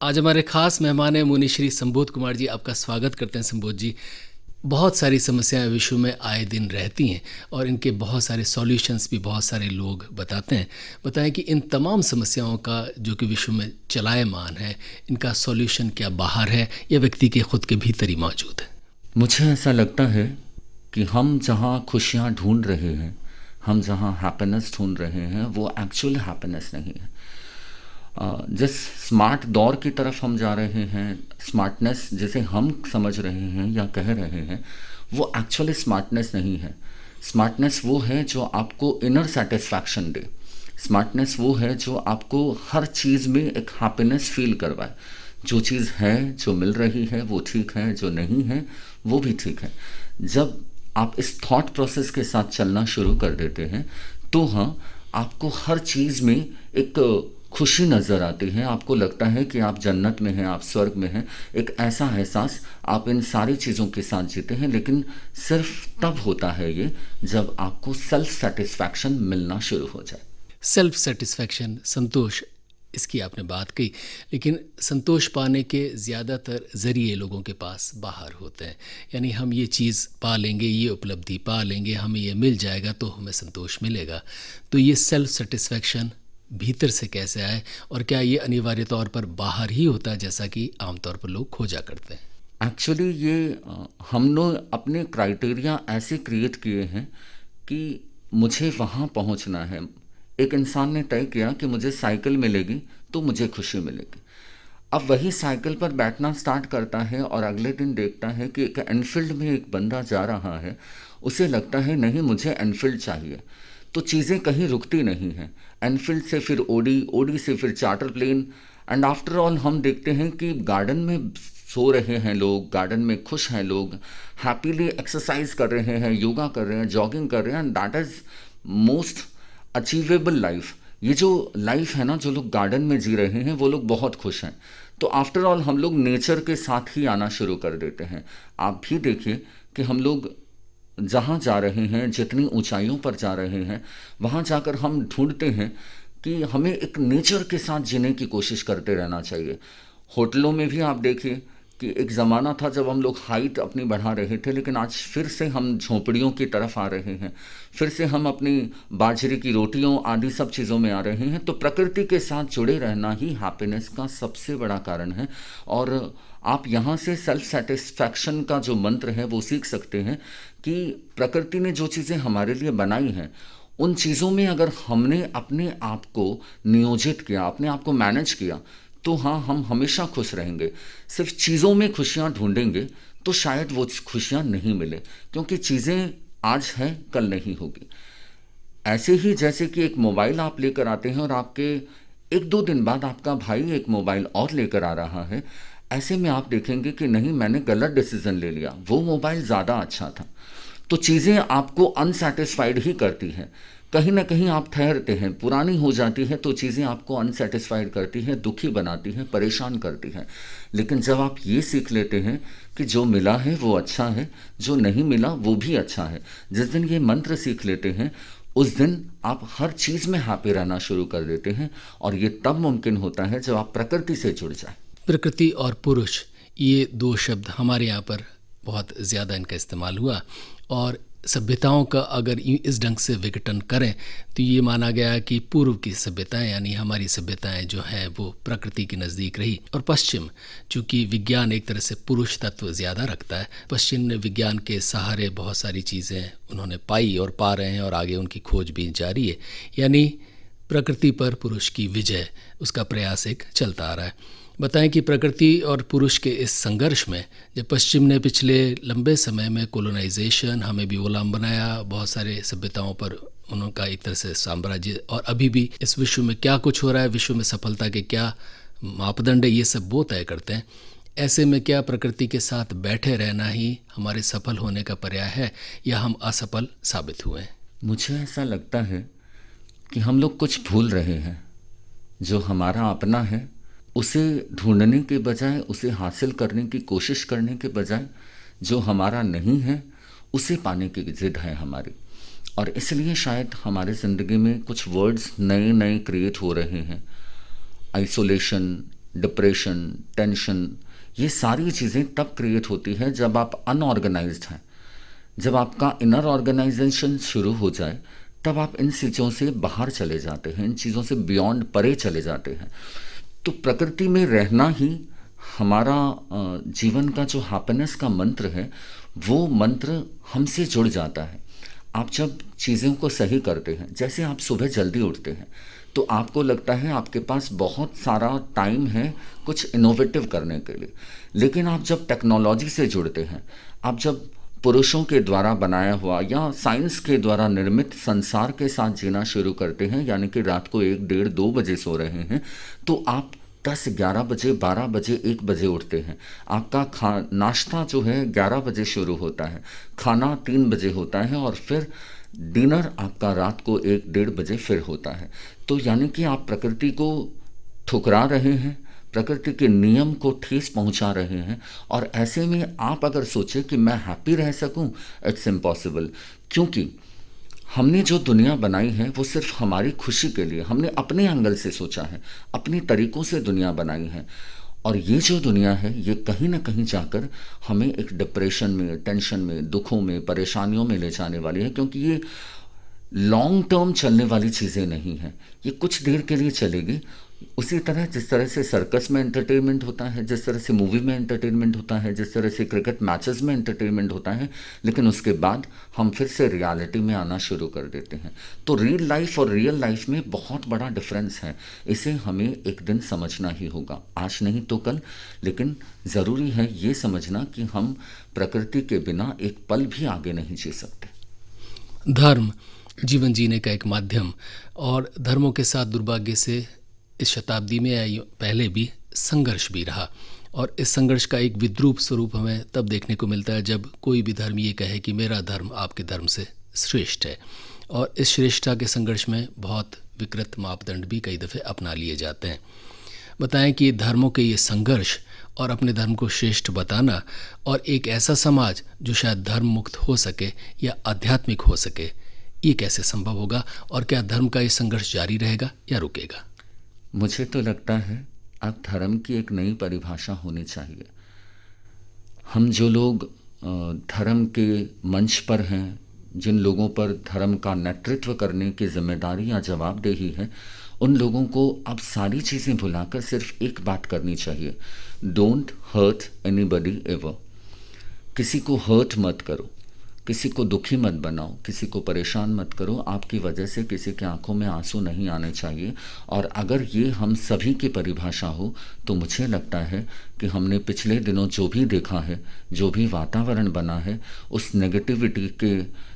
आज हमारे खास मेहमान हैं मुनि श्री संबोध कुमार जी। आपका स्वागत करते हैं संबोध जी। बहुत सारी समस्याएं विश्व में आए दिन रहती हैं और इनके बहुत सारे सॉल्यूशंस भी बहुत सारे लोग बताते हैं। बताएं कि इन तमाम समस्याओं का जो कि विश्व में चलायमान है, इनका सॉल्यूशन क्या बाहर है या व्यक्ति के खुद के भीतर ही मौजूद है? मुझे ऐसा लगता है कि हम जहाँ खुशियाँ ढूंढ रहे हैं, हम जहाँ हैप्पीनेस ढूंढ रहे हैं, वो एक्चुअल हैप्पीनेस नहीं है। जिस स्मार्ट दौर की तरफ हम जा रहे हैं, स्मार्टनेस जिसे हम समझ रहे हैं या कह रहे हैं, वो एक्चुअली स्मार्टनेस नहीं है। स्मार्टनेस वो है जो आपको इनर सेटिस्फैक्शन दे। स्मार्टनेस वो है जो आपको हर चीज़ में एक हैप्पीनेस फील करवाए। जो चीज़ है, जो मिल रही है, वो ठीक है, जो नहीं है वो भी ठीक है। जब आप इस थॉट प्रोसेस के साथ चलना शुरू कर देते हैं तो हाँ, आपको हर चीज़ में एक खुशी नज़र आती है। आपको लगता है कि आप जन्नत में हैं, आप स्वर्ग में हैं। एक ऐसा एहसास आप इन सारी चीज़ों के साथ जीते हैं। लेकिन सिर्फ तब होता है ये जब आपको सेल्फ सेटिस्फैक्शन मिलना शुरू हो जाए। सेल्फ सेटिस्फैक्शन, संतोष, इसकी आपने बात कही, लेकिन संतोष पाने के ज़्यादातर ज़रिए लोगों के पास बाहर होते हैं। यानी हम ये चीज़ पा लेंगे, ये उपलब्धि पा लेंगे, हमें ये मिल जाएगा तो हमें संतोष मिलेगा। तो ये सेल्फ सेटिस्फैक्शन भीतर से कैसे आए और क्या ये अनिवार्य तौर पर बाहर ही होता है जैसा कि आमतौर पर लोग खोजा करते हैं? एक्चुअली ये हमने अपने क्राइटेरिया ऐसे क्रिएट किए हैं कि मुझे वहाँ पहुँचना है। एक इंसान ने तय किया कि मुझे साइकिल मिलेगी तो मुझे खुशी मिलेगी। अब वही साइकिल पर बैठना स्टार्ट करता है और अगले दिन देखता है कि एक एनफील्ड में एक बंदा जा रहा है। उसे लगता है नहीं, मुझे एनफील्ड चाहिए। तो चीज़ें कहीं रुकती नहीं हैं। एनफील्ड से फिर ओडी, ओडी से फिर charter plane, and after all हम देखते हैं कि गार्डन में सो रहे हैं लोग, गार्डन में खुश हैं लोग, हैप्पीली एक्सरसाइज कर रहे हैं, योगा कर रहे हैं, जॉगिंग कर रहे हैं, and that is most achievable life. ये जो लाइफ है ना, जो लोग गार्डन में जी रहे हैं वो लोग बहुत खुश हैं। तो आफ्टर ऑल हम लोग नेचर के साथ ही आना शुरू कर देते हैं। आप भी देखिए कि हम लोग जहाँ जा रहे हैं, जितनी ऊंचाइयों पर जा रहे हैं, वहाँ जाकर हम ढूंढते हैं कि हमें एक नेचर के साथ जीने की कोशिश करते रहना चाहिए। होटलों में भी आप देखिए कि एक ज़माना था जब हम लोग हाइट अपनी बढ़ा रहे थे, लेकिन आज फिर से हम झोंपड़ियों की तरफ आ रहे हैं। फिर से हम अपनी बाजरे की रोटियों आदि सब चीज़ों में आ रहे हैं। तो प्रकृति के साथ जुड़े रहना ही हैप्पीनेस का सबसे बड़ा कारण है। और आप यहाँ से सेल्फ सेटिस्फैक्शन का जो मंत्र है वो सीख सकते हैं कि प्रकृति ने जो चीज़ें हमारे लिए बनाई हैं, उन चीज़ों में अगर हमने अपने आप को नियोजित किया, अपने आप को मैनेज किया, तो हाँ, हम हमेशा खुश रहेंगे। सिर्फ चीज़ों में खुशियाँ ढूंढेंगे तो शायद वो खुशियाँ नहीं मिले, क्योंकि चीज़ें आज हैं कल नहीं होगी। ऐसे ही जैसे कि एक मोबाइल आप लेकर आते हैं और आपके एक दो दिन बाद आपका भाई एक मोबाइल और लेकर आ रहा है, ऐसे में आप देखेंगे कि नहीं, मैंने गलत डिसीजन ले लिया, वो मोबाइल ज़्यादा अच्छा था। तो चीज़ें आपको अनसेटिस्फाइड ही करती हैं। कहीं ना कहीं आप ठहरते हैं, पुरानी हो जाती है तो चीज़ें आपको अनसेटिस्फाइड करती हैं, दुखी बनाती हैं, परेशान करती हैं। लेकिन जब आप ये सीख लेते हैं कि जो मिला है वो अच्छा है, जो नहीं मिला वो भी अच्छा है, जिस दिन ये मंत्र सीख लेते हैं उस दिन आप हर चीज़ में हैप्पी रहना शुरू कर देते हैं। और ये तब मुमकिन होता है जब आप प्रकृति से जुड़ जाए। प्रकृति और पुरुष, ये दो शब्द हमारे यहाँ पर बहुत ज़्यादा इनका इस्तेमाल हुआ और सभ्यताओं का अगर इस ढंग से विघटन करें तो ये माना गया कि पूर्व की सभ्यताएं यानी हमारी सभ्यताएं जो हैं वो प्रकृति के नज़दीक रही, और पश्चिम, चूँकि विज्ञान एक तरह से पुरुष तत्व ज़्यादा रखता है, पश्चिम ने विज्ञान के सहारे बहुत सारी चीज़ें उन्होंने पाई और पा रहे हैं और आगे उनकी खोजबीन जारी है। यानी प्रकृति पर पुरुष की विजय, उसका प्रयास एक चलता आ रहा है। बताएं कि प्रकृति और पुरुष के इस संघर्ष में जब पश्चिम ने पिछले लंबे समय में कोलोनाइजेशन, हमें भी गुलाम बनाया, बहुत सारे सभ्यताओं पर उनका एक तरह से साम्राज्य, और अभी भी इस विश्व में क्या कुछ हो रहा है, विश्व में सफलता के क्या मापदंड है, ये सब वो तय करते हैं। ऐसे में क्या प्रकृति के साथ बैठे रहना ही हमारे सफल होने का पर्याय है या हम असफल साबित हुए हैं? मुझे ऐसा लगता है कि हम लोग कुछ भूल रहे हैं। जो हमारा अपना है उसे ढूंढने के बजाय, उसे हासिल करने की कोशिश करने के बजाय, जो हमारा नहीं है उसे पाने की जिद है हमारी। और इसलिए शायद हमारे ज़िंदगी में कुछ वर्ड्स नए नए क्रिएट हो रहे हैं। आइसोलेशन, डिप्रेशन, टेंशन, ये सारी चीज़ें तब क्रिएट होती है जब आप अनऑर्गेनाइज्ड हैं। जब आपका इनर ऑर्गेनाइजेशन शुरू हो जाए तब आप इन चीज़ों से बाहर चले जाते हैं, इन चीज़ों से बियॉन्ड परे चले जाते हैं। तो प्रकृति में रहना ही हमारा जीवन का जो हैप्पीनेस का मंत्र है, वो मंत्र हमसे जुड़ जाता है। आप जब चीज़ों को सही करते हैं, जैसे आप सुबह जल्दी उठते हैं तो आपको लगता है आपके पास बहुत सारा टाइम है कुछ इनोवेटिव करने के लिए। लेकिन आप जब टेक्नोलॉजी से जुड़ते हैं, आप जब पुरुषों के द्वारा बनाया हुआ या साइंस के द्वारा निर्मित संसार के साथ जीना शुरू करते हैं, यानी कि रात को 1, 1:30, 2 बजे सो रहे हैं, तो आप 10, 11 बजे, 12 बजे, 1 बजे उठते हैं। आपका नाश्ता जो है 11 बजे शुरू होता है, खाना 3 बजे होता है और फिर डिनर आपका रात को 1, 1:30 बजे फिर होता है। तो यानी कि आप प्रकृति को ठुकरा रहे हैं, प्रकृति के नियम को ठेस पहुंचा रहे हैं। और ऐसे में आप अगर सोचें कि मैं हैप्पी रह सकूं, इट्स इम्पॉसिबल। क्योंकि हमने जो दुनिया बनाई है वो सिर्फ हमारी खुशी के लिए, हमने अपने एंगल से सोचा है, अपने तरीक़ों से दुनिया बनाई है। और ये जो दुनिया है ये कहीं ना कहीं जाकर हमें एक डिप्रेशन में, टेंशन में, दुखों में, परेशानियों में ले जाने वाली है। क्योंकि ये लॉन्ग टर्म चलने वाली चीज़ें नहीं हैं, ये कुछ देर के लिए चलेगी। उसी तरह जिस तरह से सर्कस में एंटरटेनमेंट होता है, जिस तरह से मूवी में एंटरटेनमेंट होता है, जिस तरह से क्रिकेट मैचेस में एंटरटेनमेंट होता है, लेकिन उसके बाद हम फिर से रियलिटी में आना शुरू कर देते हैं। तो रियल लाइफ और रियल लाइफ में बहुत बड़ा डिफरेंस है। इसे हमें एक दिन समझना ही होगा, आज नहीं तो कल। लेकिन ज़रूरी है ये समझना कि हम प्रकृति के बिना एक पल भी आगे नहीं जी सकते। धर्म जीवन जीने का एक माध्यम, और धर्मों के साथ दुर्भाग्य से इस शताब्दी में या पहले भी संघर्ष भी रहा। और इस संघर्ष का एक विद्रूप स्वरूप हमें तब देखने को मिलता है जब कोई भी धर्म ये कहे कि मेरा धर्म आपके धर्म से श्रेष्ठ है। और इस श्रेष्ठता के संघर्ष में बहुत विकृत मापदंड भी कई दफ़े अपना लिए जाते हैं। बताएं कि धर्मों के ये संघर्ष और अपने धर्म को श्रेष्ठ बताना और एक ऐसा समाज जो शायद धर्म मुक्त हो सके या आध्यात्मिक हो सके, ये कैसे संभव होगा? और क्या धर्म का ये संघर्ष जारी रहेगा या रुकेगा? मुझे तो लगता है अब धर्म की एक नई परिभाषा होनी चाहिए। हम जो लोग धर्म के मंच पर हैं, जिन लोगों पर धर्म का नेतृत्व करने की जिम्मेदारी या जवाबदेही है, उन लोगों को अब सारी चीज़ें भुलाकर सिर्फ एक बात करनी चाहिए, डोंट हर्ट एनीबडी एवर। किसी को हर्ट मत करो, किसी को दुखी मत बनाओ, किसी को परेशान मत करो। आपकी वजह से किसी की आंखों में आंसू नहीं आने चाहिए। और अगर ये हम सभी की परिभाषा हो तो मुझे लगता है कि हमने पिछले दिनों जो भी देखा है, जो भी वातावरण बना है, उस नेगेटिविटी के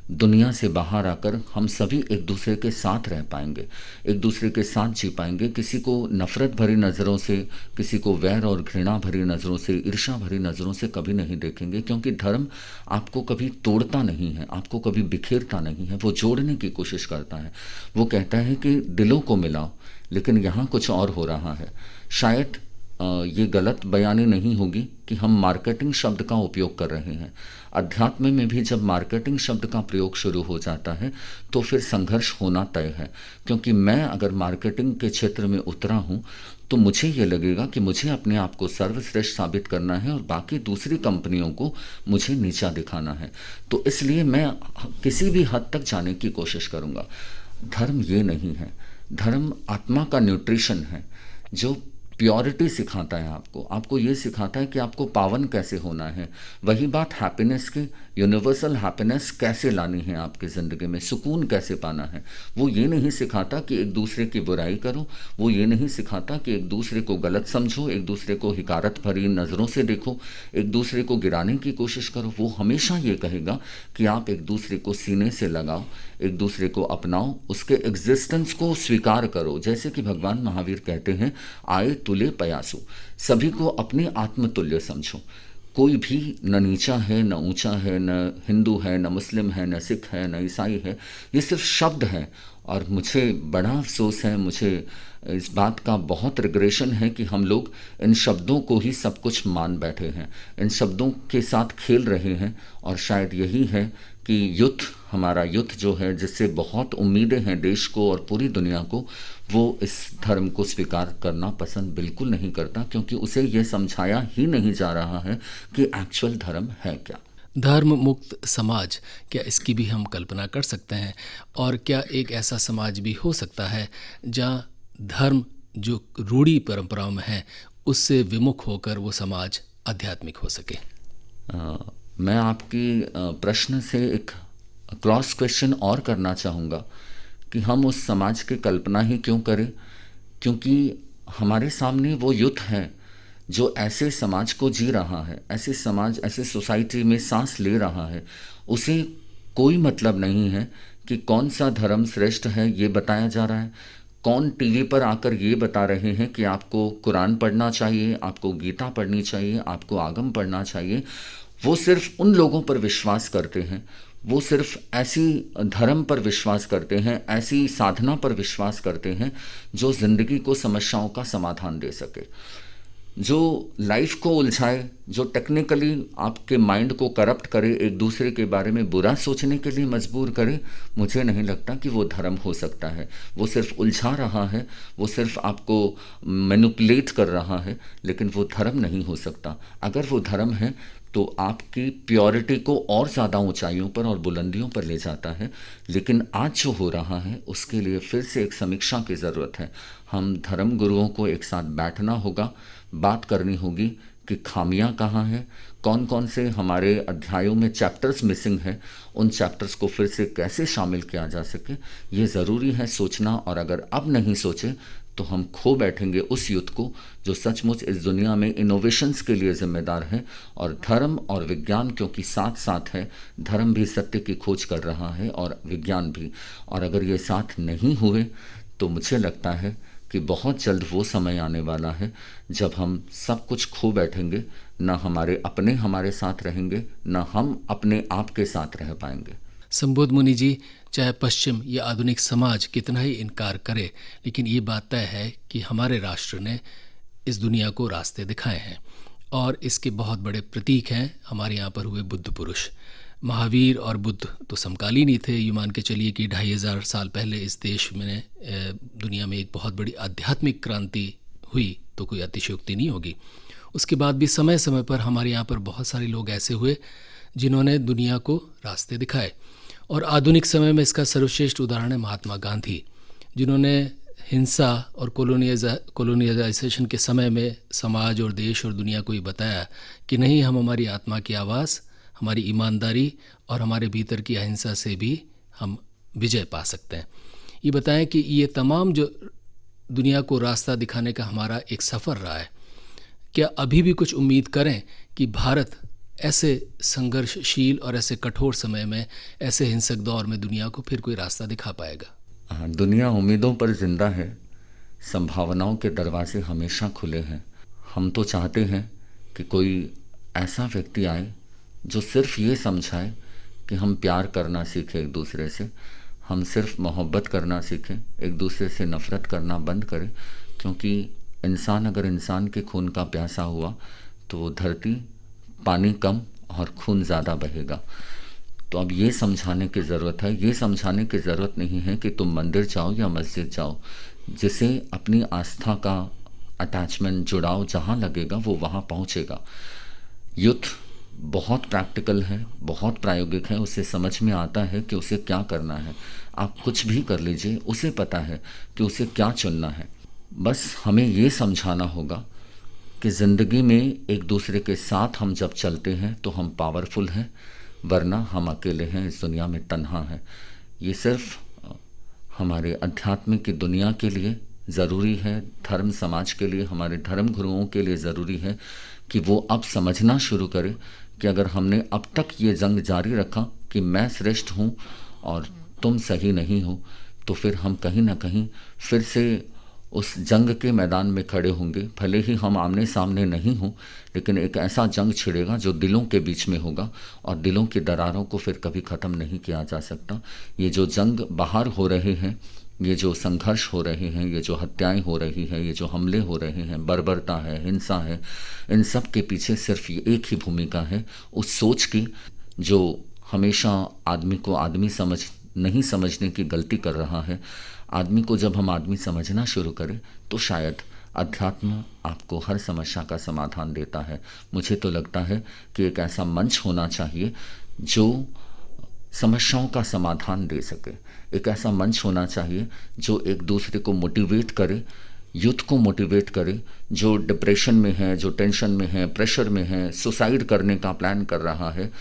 दुनिया से बाहर आकर हम सभी एक दूसरे के साथ रह पाएंगे, एक दूसरे के साथ जी पाएंगे। किसी को नफ़रत भरी नज़रों से, किसी को वैर और घृणा भरी नज़रों से, ईर्ष्या भरी नज़रों से कभी नहीं देखेंगे। क्योंकि धर्म आपको कभी तोड़ता नहीं है, आपको कभी बिखेरता नहीं है, वो जोड़ने की कोशिश करता है। वो कहता है कि दिलों को मिलाओ, लेकिन यहाँ कुछ और हो रहा है। शायद ये गलत बयानी नहीं होगी कि हम मार्केटिंग शब्द का उपयोग कर रहे हैं। अध्यात्म में भी जब मार्केटिंग शब्द का प्रयोग शुरू हो जाता है तो फिर संघर्ष होना तय है। क्योंकि मैं अगर मार्केटिंग के क्षेत्र में उतरा हूँ तो मुझे ये लगेगा कि मुझे अपने आप को सर्वश्रेष्ठ साबित करना है और बाकी दूसरी कंपनियों को मुझे नीचा दिखाना है। तो इसलिए मैं किसी भी हद तक जाने की कोशिश करूँगा। धर्म ये नहीं है, धर्म आत्मा का न्यूट्रिशन है जो प्योरिटी सिखाता है आपको ये सिखाता है कि आपको पावन कैसे होना है। वही बात हैप्पीनेस की, यूनिवर्सल हैप्पीनेस कैसे लानी है आपकी ज़िंदगी में, सुकून कैसे पाना है। वो ये नहीं सिखाता कि एक दूसरे की बुराई करो, वो ये नहीं सिखाता कि एक दूसरे को गलत समझो, एक दूसरे को हिकारत भरी नज़रों से देखो, एक दूसरे को गिराने की कोशिश करो। वो हमेशा ये कहेगा कि आप एक दूसरे को सीने से लगाओ, एक दूसरे को अपनाओ, उसके एग्जिस्टेंस को स्वीकार करो। जैसे कि भगवान महावीर कहते हैं, आए तुले पयासु, सभी को अपने आत्मतुल्य समझो। कोई भी न नीचा है, न ऊंचा है, न हिंदू है, न मुस्लिम है, न सिख है, न ईसाई है। ये सिर्फ शब्द हैं। और मुझे बड़ा अफसोस है, मुझे इस बात का बहुत रिग्रेशन है कि हम लोग इन शब्दों को ही सब कुछ मान बैठे हैं, इन शब्दों के साथ खेल रहे हैं। और शायद यही है कि युद्ध, हमारा युद्ध जो है, जिससे बहुत उम्मीदें हैं देश को और पूरी दुनिया को, वो इस धर्म को स्वीकार करना पसंद बिल्कुल नहीं करता, क्योंकि उसे ये समझाया ही नहीं जा रहा है कि एक्चुअल धर्म है क्या। धर्म मुक्त समाज, क्या इसकी भी हम कल्पना कर सकते हैं? और क्या एक ऐसा समाज भी हो सकता है जहाँ धर्म जो रूढ़ी परंपराओं में है उससे विमुख होकर वो समाज आध्यात्मिक हो सके? मैं आपकी प्रश्न से एक क्रॉस क्वेश्चन और करना चाहूँगा कि हम उस समाज की कल्पना ही क्यों करें, क्योंकि हमारे सामने वो युद्ध है जो ऐसे समाज को जी रहा है, ऐसे समाज, ऐसे सोसाइटी में सांस ले रहा है। उसे कोई मतलब नहीं है कि कौन सा धर्म श्रेष्ठ है ये बताया जा रहा है, कौन टीवी पर आकर ये बता रहे हैं कि आपको कुरान पढ़ना चाहिए, आपको गीता पढ़नी चाहिए, आपको आगम पढ़ना चाहिए। वो सिर्फ उन लोगों पर विश्वास करते हैं, वो सिर्फ ऐसी धर्म पर विश्वास करते हैं, ऐसी साधना पर विश्वास करते हैं जो ज़िंदगी को समस्याओं का समाधान दे सके, जो लाइफ को उलझाए, जो टेक्निकली आपके माइंड को करप्ट करे, एक दूसरे के बारे में बुरा सोचने के लिए मजबूर करे। मुझे नहीं लगता कि वो धर्म हो सकता है। वो सिर्फ उलझा रहा है, वो सिर्फ आपको मैनिपुलेट कर रहा है, लेकिन वो धर्म नहीं हो सकता। अगर वो धर्म है तो आपकी प्योरिटी को और ज़्यादा ऊंचाइयों पर और बुलंदियों पर ले जाता है। लेकिन आज जो हो रहा है उसके लिए फिर से एक समीक्षा की ज़रूरत है। हम धर्म गुरुओं को एक साथ बैठना होगा, बात करनी होगी कि खामियां कहाँ हैं, कौन कौन से हमारे अध्यायों में चैप्टर्स मिसिंग हैं, उन चैप्टर्स को फिर से कैसे शामिल किया जा सके, ये ज़रूरी है सोचना। और अगर अब नहीं सोचे तो हम खो बैठेंगे उस युद्ध को जो सचमुच इस दुनिया में इनोवेशंस के लिए जिम्मेदार है। और धर्म और विज्ञान क्योंकि साथ साथ है, धर्म भी सत्य की खोज कर रहा है और विज्ञान भी। और अगर ये साथ नहीं हुए तो मुझे लगता है कि बहुत जल्द वो समय आने वाला है जब हम सब कुछ खो बैठेंगे, न हमारे अपने हमारे साथ रहेंगे, न हम अपने आप के साथ रह पाएंगे। संबोध मुनि जी, चाहे पश्चिम या आधुनिक समाज कितना ही इनकार करे, लेकिन ये बात तय है कि हमारे राष्ट्र ने इस दुनिया को रास्ते दिखाए हैं और इसके बहुत बड़े प्रतीक हैं हमारे यहाँ पर हुए बुद्ध पुरुष। महावीर और बुद्ध तो समकालीन ही थे। ये मान के चलिए कि 2500 साल पहले इस देश में दुनिया में एक बहुत बड़ी आध्यात्मिक क्रांति हुई तो कोई अतिशयोक्ति नहीं होगी। उसके बाद भी समय समय पर हमारे यहाँ पर बहुत सारे लोग ऐसे हुए जिन्होंने दुनिया को रास्ते दिखाए। और आधुनिक समय में इसका सर्वश्रेष्ठ उदाहरण है महात्मा गांधी, जिन्होंने हिंसा और कोलोनियलाइजेशन के समय में समाज और देश और दुनिया को ये बताया कि नहीं, हम हमारी आत्मा की आवाज़, हमारी ईमानदारी और हमारे भीतर की अहिंसा से भी हम विजय पा सकते हैं। ये बताएं कि ये तमाम जो दुनिया को रास्ता दिखाने का हमारा एक सफ़र रहा है, क्या अभी भी कुछ उम्मीद करें कि भारत ऐसे संघर्षशील और ऐसे कठोर समय में, ऐसे हिंसक दौर में दुनिया को फिर कोई रास्ता दिखा पाएगा? दुनिया उम्मीदों पर जिंदा है, संभावनाओं के दरवाजे हमेशा खुले हैं। हम तो चाहते हैं कि कोई ऐसा व्यक्ति आए जो सिर्फ ये समझाए कि हम प्यार करना सीखें एक दूसरे से, हम सिर्फ मोहब्बत करना सीखें, एक दूसरे से नफ़रत करना बंद करें। क्योंकि इंसान अगर इंसान के खून का प्यासा हुआ तो धरती पानी कम और खून ज़्यादा बहेगा। तो अब ये समझाने की ज़रूरत है। ये समझाने की ज़रूरत नहीं है कि तुम मंदिर जाओ या मस्जिद जाओ, जिसे अपनी आस्था का अटैचमेंट, जुड़ाव जहाँ लगेगा वो वहाँ पहुँचेगा। युद्ध बहुत प्रैक्टिकल है, बहुत प्रायोगिक है, उसे समझ में आता है कि उसे क्या करना है। आप कुछ भी कर लीजिए, उसे पता है कि उसे क्या चुनना है। बस हमें ये समझाना होगा कि ज़िंदगी में एक दूसरे के साथ हम जब चलते हैं तो हम पावरफुल हैं, वरना हम अकेले हैं, इस दुनिया में तन्हा हैं। ये सिर्फ हमारे अध्यात्म की दुनिया के लिए ज़रूरी है, धर्म समाज के लिए, हमारे धर्म गुरुओं के लिए ज़रूरी है कि वो अब समझना शुरू करें कि अगर हमने अब तक ये जंग जारी रखा कि मैं श्रेष्ठ हूँ और तुम सही नहीं हो, तो फिर हम कहीं ना कहीं फिर से उस जंग के मैदान में खड़े होंगे। भले ही हम आमने सामने नहीं हों, लेकिन एक ऐसा जंग छिड़ेगा जो दिलों के बीच में होगा और दिलों की दरारों को फिर कभी ख़त्म नहीं किया जा सकता। ये जो जंग बाहर हो रहे हैं, ये जो संघर्ष हो रहे हैं, ये जो हत्याएं हो रही हैं, ये जो हमले हो रहे हैं, बर्बरता है, हिंसा है, इन सब के पीछे सिर्फ ये एक ही भूमिका है, उस सोच की जो हमेशा आदमी को आदमी नहीं समझने की गलती कर रहा है। आदमी को जब हम आदमी समझना शुरू करें तो शायद अध्यात्म आपको हर समस्या का समाधान देता है। मुझे तो लगता है कि एक ऐसा मंच होना चाहिए जो समस्याओं का समाधान दे सके। एक ऐसा मंच होना चाहिए जो एक दूसरे को मोटिवेट करे, यूथ को मोटिवेट करे, जो डिप्रेशन में है, जो टेंशन में है, प्रेशर में है, सुसाइड करने का प्लान कर रहा है।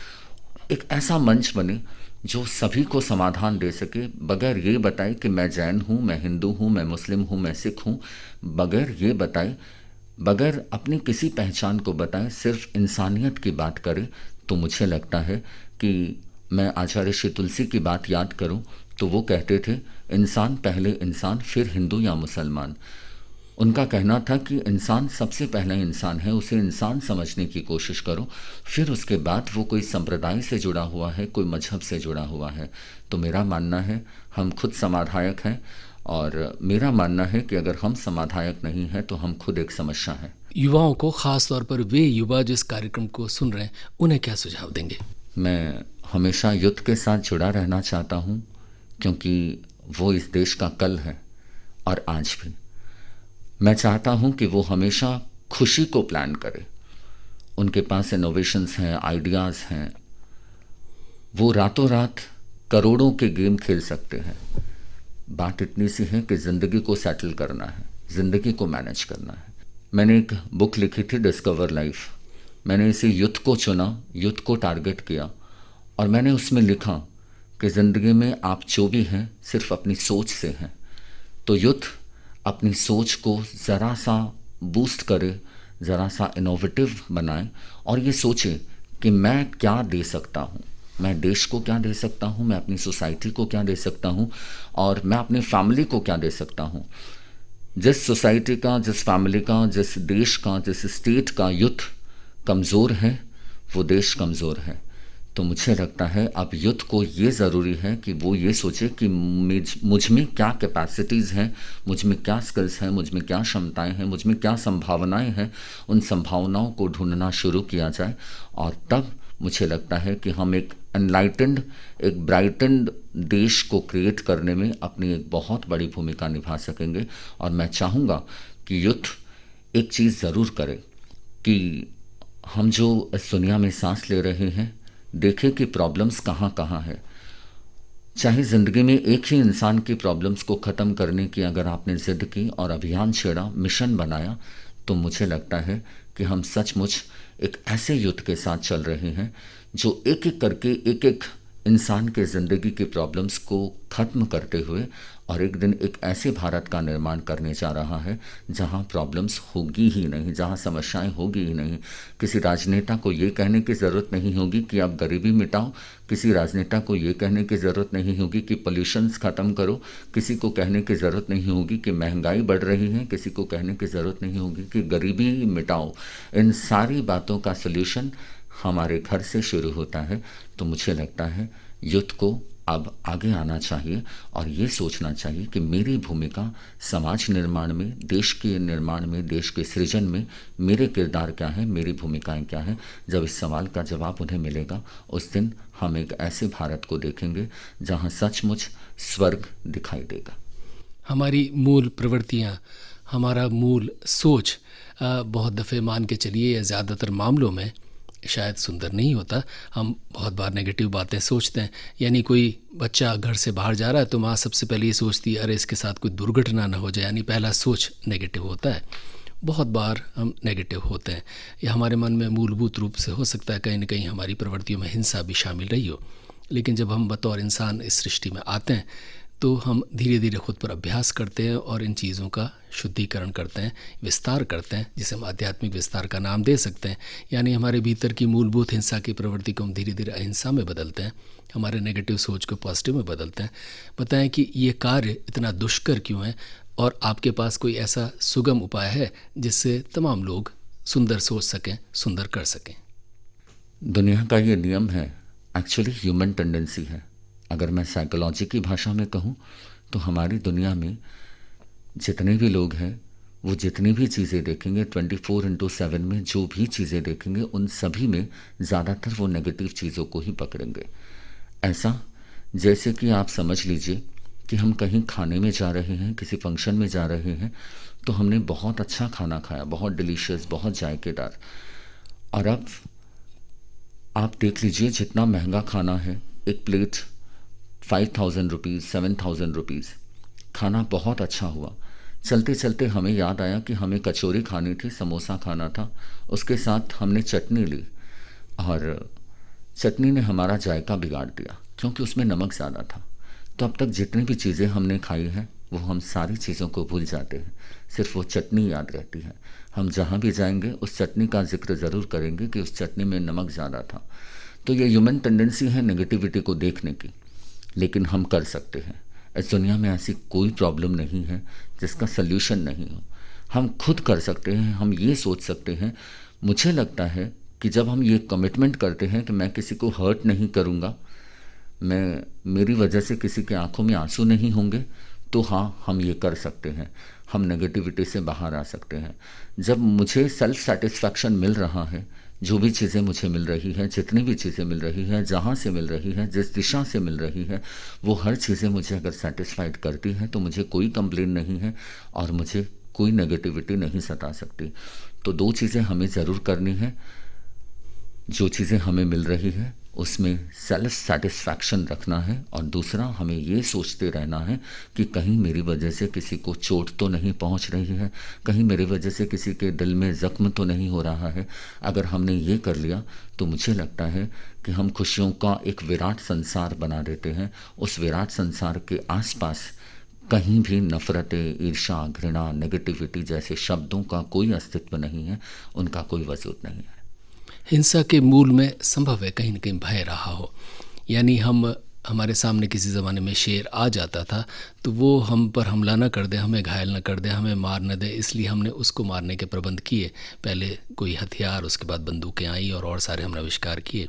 एक ऐसा मंच बने जो सभी को समाधान दे सके, बगैर ये बताए कि मैं जैन हूँ, मैं हिंदू हूँ, मैं मुस्लिम हूँ, मैं सिख हूँ। बगैर ये बताए, बगैर अपनी किसी पहचान को बताए, सिर्फ इंसानियत की बात करे। तो मुझे लगता है कि मैं आचार्य श्री तुलसी की बात याद करूं तो वो कहते थे, इंसान पहले इंसान, फिर हिंदू या मुसलमान। उनका कहना था कि इंसान सबसे पहला इंसान है, उसे इंसान समझने की कोशिश करो, फिर उसके बाद वो कोई संप्रदाय से जुड़ा हुआ है, कोई मजहब से जुड़ा हुआ है। तो मेरा मानना है हम खुद समाधायक हैं, और मेरा मानना है कि अगर हम समाधायक नहीं हैं तो हम खुद एक समस्या हैं। युवाओं को, ख़ास तौर पर वे युवा जो इस कार्यक्रम को सुन रहे हैं, उन्हें क्या सुझाव देंगे? मैं हमेशा युद्ध के साथ जुड़ा रहना चाहता हूँ, क्योंकि वो इस देश का कल है और आज भी। मैं चाहता हूँ कि वो हमेशा खुशी को प्लान करे। उनके पास इनोवेशंस हैं, आइडियाज़ हैं। वो रातों रात करोड़ों के गेम खेल सकते हैं। बात इतनी सी है कि ज़िंदगी को सेटल करना है, ज़िंदगी को मैनेज करना है। मैंने एक बुक लिखी थी, डिस्कवर लाइफ। मैंने इसी युद्ध को चुना, युद्ध को टारगेट किया, और मैंने उसमें लिखा कि ज़िंदगी में आप जो भी हैं सिर्फ अपनी सोच से हैं। तो युद्ध अपनी सोच को ज़रा सा बूस्ट करे, ज़रा सा इनोवेटिव बनाए, और ये सोचे कि मैं क्या दे सकता हूँ, मैं देश को क्या दे सकता हूँ, मैं अपनी सोसाइटी को क्या दे सकता हूँ, और मैं अपनी फैमिली को क्या दे सकता हूँ। जिस सोसाइटी का, जिस फैमिली का, जिस देश का, जिस स्टेट का युद्ध कमज़ोर है, वो देश कमज़ोर है। तो मुझे लगता है अब युद्ध को ये ज़रूरी है कि वो ये सोचे कि मुझ में क्या कैपेसिटीज़ हैं, मुझ में क्या स्किल्स हैं, मुझ में क्या क्षमताएं हैं, मुझ में क्या संभावनाएं हैं। उन संभावनाओं को ढूंढना शुरू किया जाए, और तब मुझे लगता है कि हम एक एनलाइटेंड, एक ब्राइटेंड देश को क्रिएट करने में अपनी एक बहुत बड़ी भूमिका निभा सकेंगे। और मैं चाहूँगा कि युद्ध एक चीज़ ज़रूर करे कि हम जो इस दुनिया में सांस ले रहे हैं, देखें कि प्रॉब्लम्स कहाँ कहाँ है। चाहे ज़िंदगी में एक ही इंसान की प्रॉब्लम्स को ख़त्म करने की अगर आपने ज़िद की और अभियान छेड़ा, मिशन बनाया, तो मुझे लगता है कि हम सचमुच एक ऐसे युद्ध के साथ चल रहे हैं जो एक एक करके एक एक इंसान के ज़िंदगी की प्रॉब्लम्स को ख़त्म करते हुए और एक दिन एक ऐसे भारत का निर्माण करने जा रहा है जहां प्रॉब्लम्स होगी ही नहीं, जहां समस्याएं होगी ही नहीं। किसी राजनेता को ये कहने की ज़रूरत नहीं होगी कि आप गरीबी मिटाओ, किसी राजनेता को ये कहने की ज़रूरत नहीं होगी कि पोल्यूशंस ख़त्म करो, किसी को कहने की ज़रूरत नहीं होगी कि महंगाई बढ़ रही है, किसी को कहने की ज़रूरत नहीं होगी कि गरीबी मिटाओ। इन सारी बातों का सल्यूशन हमारे घर से शुरू होता है। तो मुझे लगता है युद्ध को अब आगे आना चाहिए और ये सोचना चाहिए कि मेरी भूमिका समाज निर्माण में, देश के निर्माण में, देश के सृजन में मेरे किरदार क्या है, मेरी भूमिकाएं क्या हैं। जब इस सवाल का जवाब उन्हें मिलेगा, उस दिन हम एक ऐसे भारत को देखेंगे जहां सचमुच स्वर्ग दिखाई देगा। हमारी मूल प्रवृत्तियाँ, हमारा मूल सोच बहुत दफ़े मान के चलिए या ज़्यादातर मामलों में शायद सुंदर नहीं होता। हम बहुत बार नेगेटिव बातें सोचते हैं। यानी कोई बच्चा घर से बाहर जा रहा है तो माँ सबसे पहले ये सोचती है अरे इसके साथ कोई दुर्घटना ना हो जाए, यानी पहला सोच नेगेटिव होता है। बहुत बार हम नेगेटिव होते हैं, या हमारे मन में मूलभूत रूप से हो सकता है कहीं ना कहीं हमारी प्रवृत्तियों में हिंसा भी शामिल रही हो। लेकिन जब हम बतौर इंसान इस सृष्टि में आते हैं तो हम धीरे धीरे खुद पर अभ्यास करते हैं और इन चीज़ों का शुद्धिकरण करते हैं, विस्तार करते हैं, जिसे हम आध्यात्मिक विस्तार का नाम दे सकते हैं। यानी हमारे भीतर की मूलभूत हिंसा की प्रवृत्ति को हम धीरे धीरे अहिंसा में बदलते हैं, हमारे नेगेटिव सोच को पॉजिटिव में बदलते हैं। बताएं कि ये कार्य इतना दुष्कर क्यों है, और आपके पास कोई ऐसा सुगम उपाय है जिससे तमाम लोग सुंदर सोच सकें, सुंदर कर सकें। दुनिया का ये नियम है, एक्चुअली ह्यूमन टेंडेंसी है। अगर मैं साइकोलॉजी की भाषा में कहूँ तो हमारी दुनिया में जितने भी लोग हैं वो जितनी भी चीज़ें देखेंगे 24/7 में जो भी चीज़ें देखेंगे उन सभी में ज़्यादातर वो नेगेटिव चीज़ों को ही पकड़ेंगे। ऐसा जैसे कि आप समझ लीजिए कि हम कहीं खाने में जा रहे हैं, किसी फंक्शन में जा रहे हैं, तो हमने बहुत अच्छा खाना खाया, बहुत डिलीशियस, बहुत जायकेदार, और अब आप देख लीजिए जितना महंगा खाना है, एक प्लेट 5,000 रुपीज़, 7,000 रुपीज़, खाना बहुत अच्छा हुआ। चलते चलते हमें याद आया कि हमें कचौरी खानी थी, समोसा खाना था, उसके साथ हमने चटनी ली, और चटनी ने हमारा जायका बिगाड़ दिया क्योंकि उसमें नमक ज़्यादा था। तो अब तक जितनी भी चीज़ें हमने खाई हैं वो हम सारी चीज़ों को भूल जाते हैं, सिर्फ वो चटनी याद रहती है। हम जहाँ भी जाएंगे उस चटनी का जिक्र ज़रूर करेंगे कि उस चटनी में नमक ज़्यादा था। तो ये ह्यूमन टेंडेंसी है नेगेटिविटी को देखने की, लेकिन हम कर सकते हैं। इस दुनिया में ऐसी कोई प्रॉब्लम नहीं है जिसका सल्यूशन नहीं हो। हम खुद कर सकते हैं, हम ये सोच सकते हैं। मुझे लगता है कि जब हम ये कमिटमेंट करते हैं कि मैं किसी को हर्ट नहीं करूँगा, मैं मेरी वजह से किसी के आंखों में आंसू नहीं होंगे, तो हाँ, हम ये कर सकते हैं, हम नेगेटिविटी से बाहर आ सकते हैं। जब मुझे सेल्फ सेटिस्फैक्शन मिल रहा है, जो भी चीज़ें मुझे मिल रही हैं, जितनी भी चीज़ें मिल रही हैं, जहाँ से मिल रही है, जिस दिशा से मिल रही है, वो हर चीज़ें मुझे अगर सेटिस्फाइड करती हैं तो मुझे कोई कंप्लेन नहीं है और मुझे कोई नेगेटिविटी नहीं सता सकती। तो दो चीज़ें हमें ज़रूर करनी है। जो चीज़ें हमें मिल रही है उसमें सेल्फ सेटिस्फैक्शन रखना है, और दूसरा हमें ये सोचते रहना है कि कहीं मेरी वजह से किसी को चोट तो नहीं पहुंच रही है, कहीं मेरी वजह से किसी के दिल में ज़ख्म तो नहीं हो रहा है। अगर हमने ये कर लिया तो मुझे लगता है कि हम खुशियों का एक विराट संसार बना देते हैं। उस विराट संसार के आसपास कहीं भी नफ़रतें, ईर्ष्या, घृणा, नेगेटिविटी जैसे शब्दों का कोई अस्तित्व नहीं है, उनका कोई वजूद नहीं है। हिंसा के मूल में संभव है कहीं न कहीं भय रहा हो। यानी हमारे सामने किसी ज़माने में शेर आ जाता था तो वो हम पर हमला न कर दे, हमें घायल न कर दे, हमें मार न दे, इसलिए हमने उसको मारने के प्रबंध किए। पहले कोई हथियार, उसके बाद बंदूकें आई और सारे हमने आविष्कार किए।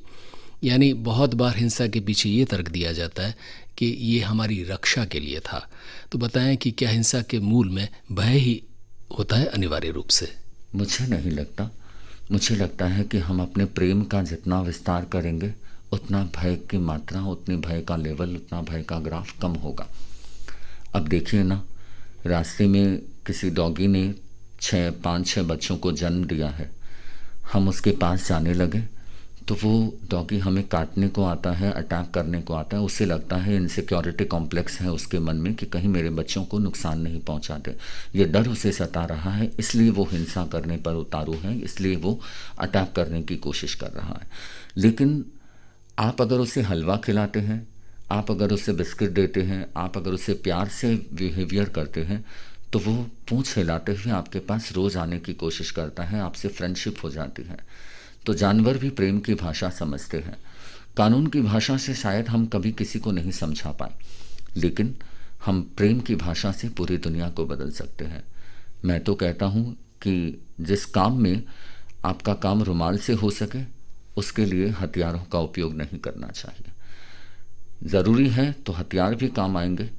यानी बहुत बार हिंसा के पीछे ये तर्क दिया जाता है कि ये हमारी रक्षा के लिए था। तो बताएं कि क्या हिंसा के मूल में भय ही होता है अनिवार्य रूप से? मुझे नहीं लगता। मुझे लगता है कि हम अपने प्रेम का जितना विस्तार करेंगे उतना भय की मात्रा, उतनी भय का लेवल, उतना भय का ग्राफ कम होगा। अब देखिए ना, रास्ते में किसी डॉगी ने 5-6 बच्चों को जन्म दिया है, हम उसके पास जाने लगे तो वो डॉगी हमें काटने को आता है, अटैक करने को आता है। उसे लगता है, इनसिक्योरिटी कॉम्प्लेक्स है उसके मन में कि कहीं मेरे बच्चों को नुकसान नहीं पहुंचा दे। ये डर उसे सता रहा है, इसलिए वो हिंसा करने पर उतारू है, इसलिए वो अटैक करने की कोशिश कर रहा है। लेकिन आप अगर उसे हलवा खिलाते हैं, आप अगर उसे बिस्किट देते हैं, आप अगर उसे प्यार से बिहेवियर करते हैं, तो वो पूंछ हिलाते हुए आपके पास रोज़ आने की कोशिश करता है, आपसे फ्रेंडशिप हो जाती है। तो जानवर भी प्रेम की भाषा समझते हैं। कानून की भाषा से शायद हम कभी किसी को नहीं समझा पाए, लेकिन हम प्रेम की भाषा से पूरी दुनिया को बदल सकते हैं। मैं तो कहता हूँ कि जिस काम में आपका काम रुमाल से हो सके, उसके लिए हथियारों का उपयोग नहीं करना चाहिए। ज़रूरी है तो हथियार भी काम आएंगे,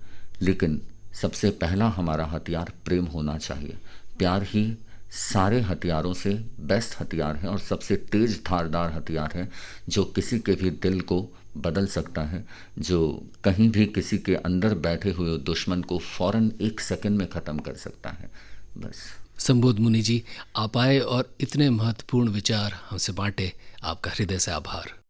लेकिन सबसे पहला हमारा हथियार प्रेम होना चाहिए। प्यार ही सारे हथियारों से बेस्ट हथियार है और सबसे तेज धारदार हथियार है, जो किसी के भी दिल को बदल सकता है, जो कहीं भी किसी के अंदर बैठे हुए दुश्मन को फ़ौरन 1 सेकंड में ख़त्म कर सकता है। बस। संबोध मुनि जी, आप आए और इतने महत्वपूर्ण विचार हमसे बांटे, आपका हृदय से आभार।